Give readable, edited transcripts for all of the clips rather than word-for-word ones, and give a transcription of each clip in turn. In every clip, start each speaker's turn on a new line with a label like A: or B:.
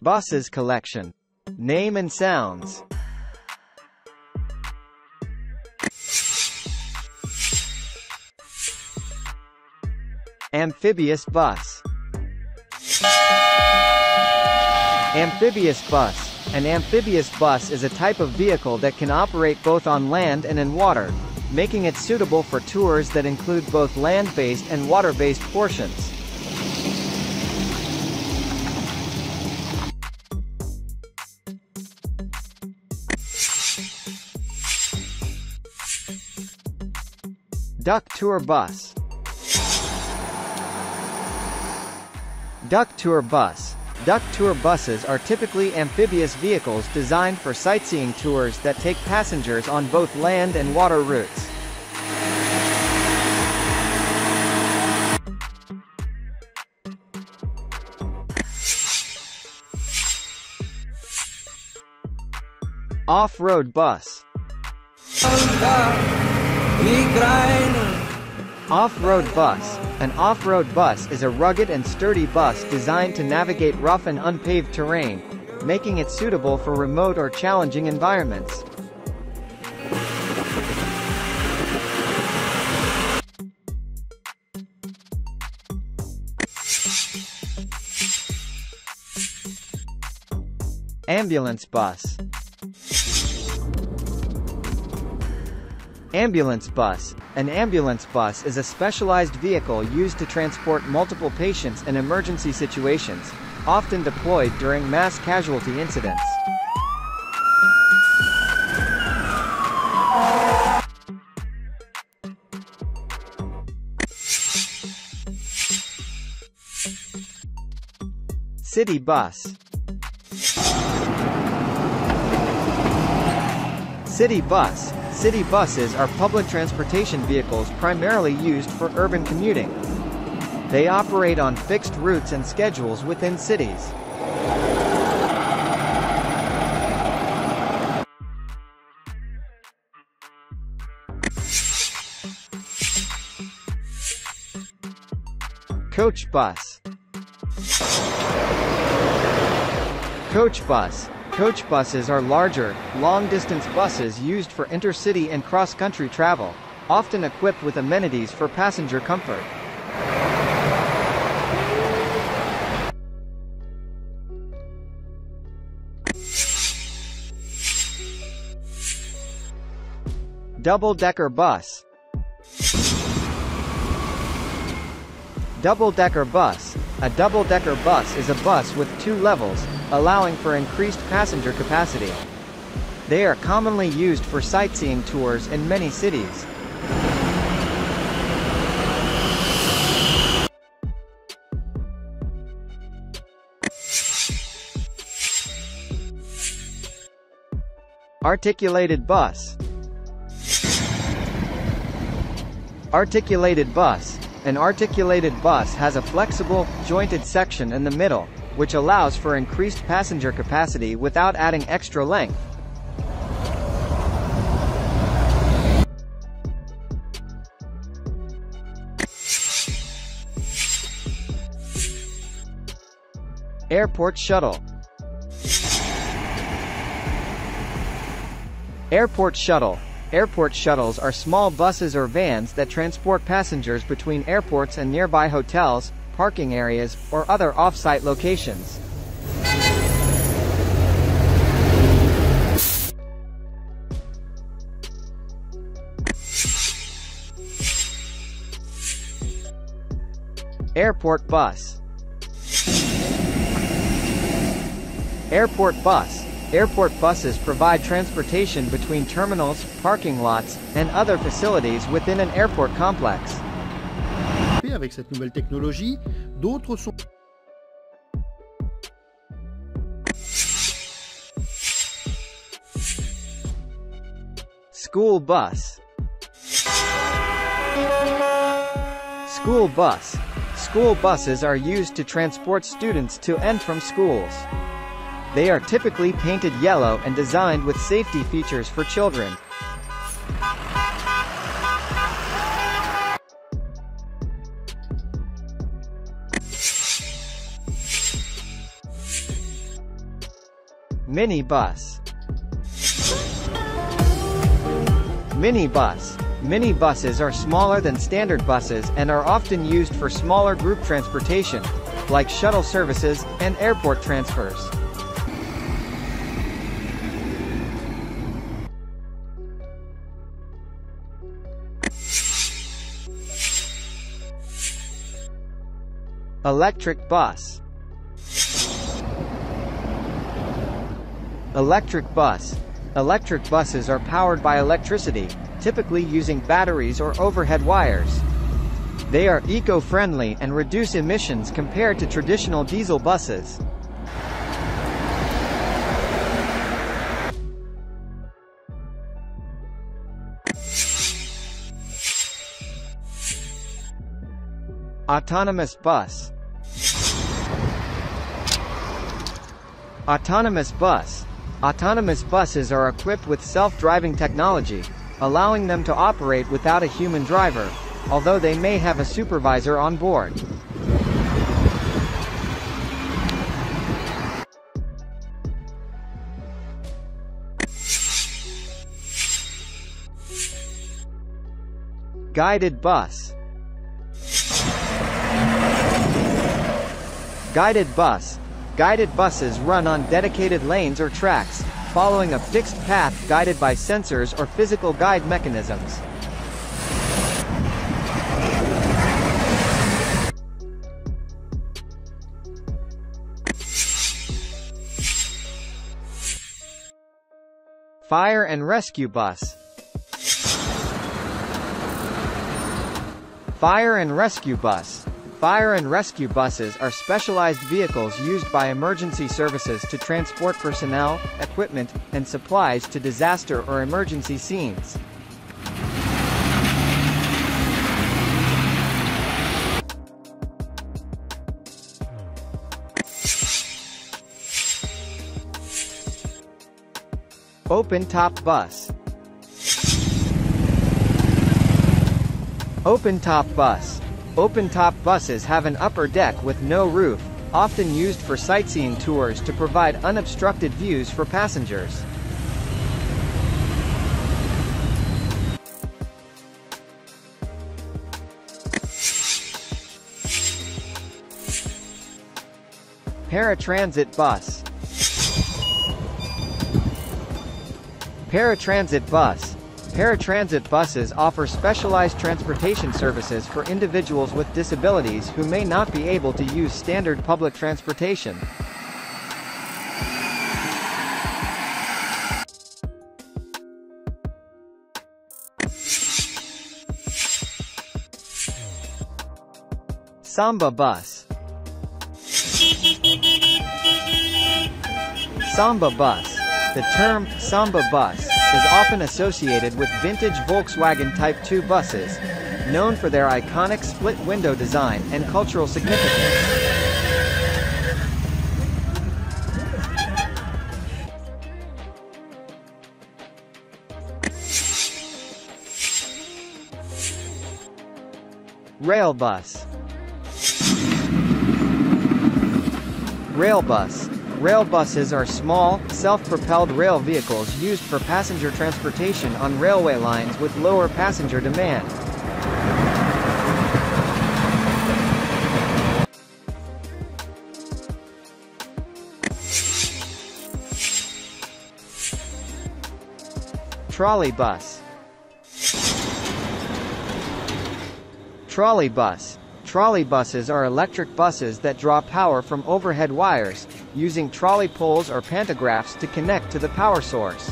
A: Buses collection. Name and sounds. Amphibious bus. Amphibious bus. An amphibious bus is a type of vehicle that can operate both on land and in water, making it suitable for tours that include both land-based and water-based portions. Duck tour bus. Duck tour bus. Duck tour buses are typically amphibious vehicles designed for sightseeing tours that take passengers on both land and water routes. Off-road bus. Off-road bus. An off-road bus is a rugged and sturdy bus designed to navigate rough and unpaved terrain, making it suitable for remote or challenging environments. Ambulance bus. Ambulance bus. An ambulance bus is a specialized vehicle used to transport multiple patients in emergency situations, often deployed during mass casualty incidents. City bus. City bus. City buses are public transportation vehicles primarily used for urban commuting. They operate on fixed routes and schedules within cities. Coach bus. Coach bus. Coach buses are larger, long-distance buses used for intercity and cross-country travel, often equipped with amenities for passenger comfort. Double-decker bus. Double-decker bus. A double-decker bus is a bus with two levels, allowing for increased passenger capacity. They are commonly used for sightseeing tours in many cities. Articulated bus. Articulated bus. An articulated bus has a flexible, jointed section in the middle, which allows for increased passenger capacity without adding extra length. Airport shuttle. Airport shuttle. Airport shuttles are small buses or vans that transport passengers between airports and nearby hotels, parking areas, or other off-site locations. Airport bus. Airport bus. Airport buses provide transportation between terminals, parking lots, and other facilities within an airport complex.
B: Avec cette nouvelle technologie, d'autres sont
A: School bus. School bus. School buses are used to transport students to and from schools. They are typically painted yellow and designed with safety features for children. Minibus. Minibus. Minibuses are smaller than standard buses and are often used for smaller group transportation, like shuttle services and airport transfers. Electric bus. Electric bus. Electric buses are powered by electricity, typically using batteries or overhead wires. They are eco-friendly and reduce emissions compared to traditional diesel buses. Autonomous bus. Autonomous bus. Autonomous buses are equipped with self-driving technology, allowing them to operate without a human driver, although they may have a supervisor on board. Guided bus. Guided bus. Guided buses run on dedicated lanes or tracks, following a fixed path guided by sensors or physical guide mechanisms. Fire and rescue bus. Fire and rescue bus. Fire and rescue buses are specialized vehicles used by emergency services to transport personnel, equipment, and supplies to disaster or emergency scenes. Open-top bus. Open-top bus. Open-top buses have an upper deck with no roof, often used for sightseeing tours to provide unobstructed views for passengers. Paratransit Bus. Paratransit Bus. Paratransit buses offer specialized transportation services for individuals with disabilities who may not be able to use standard public transportation. Samba Bus. Samba Bus. The term, Samba Bus, is often associated with vintage Volkswagen Type 2 buses, known for their iconic split-window design and cultural significance. Railbus. Railbus. Railbuses are small, self-propelled rail vehicles used for passenger transportation on railway lines with lower passenger demand. Trolley Bus. Trolley Bus. Trolley buses are electric buses that draw power from overhead wires, using trolley poles or pantographs to connect to the power source.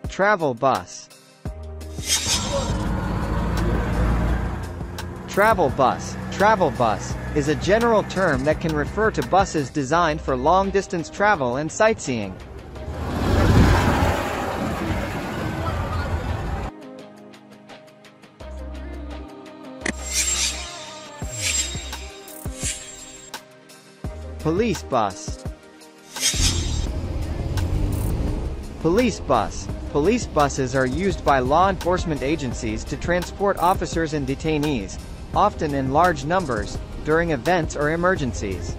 A: Travel Bus. Travel Bus. Travel bus is a general term that can refer to buses designed for long-distance travel and sightseeing. Police Bus. Police bus. Police buses are used by law enforcement agencies to transport officers and detainees, often in large numbers, during events or emergencies.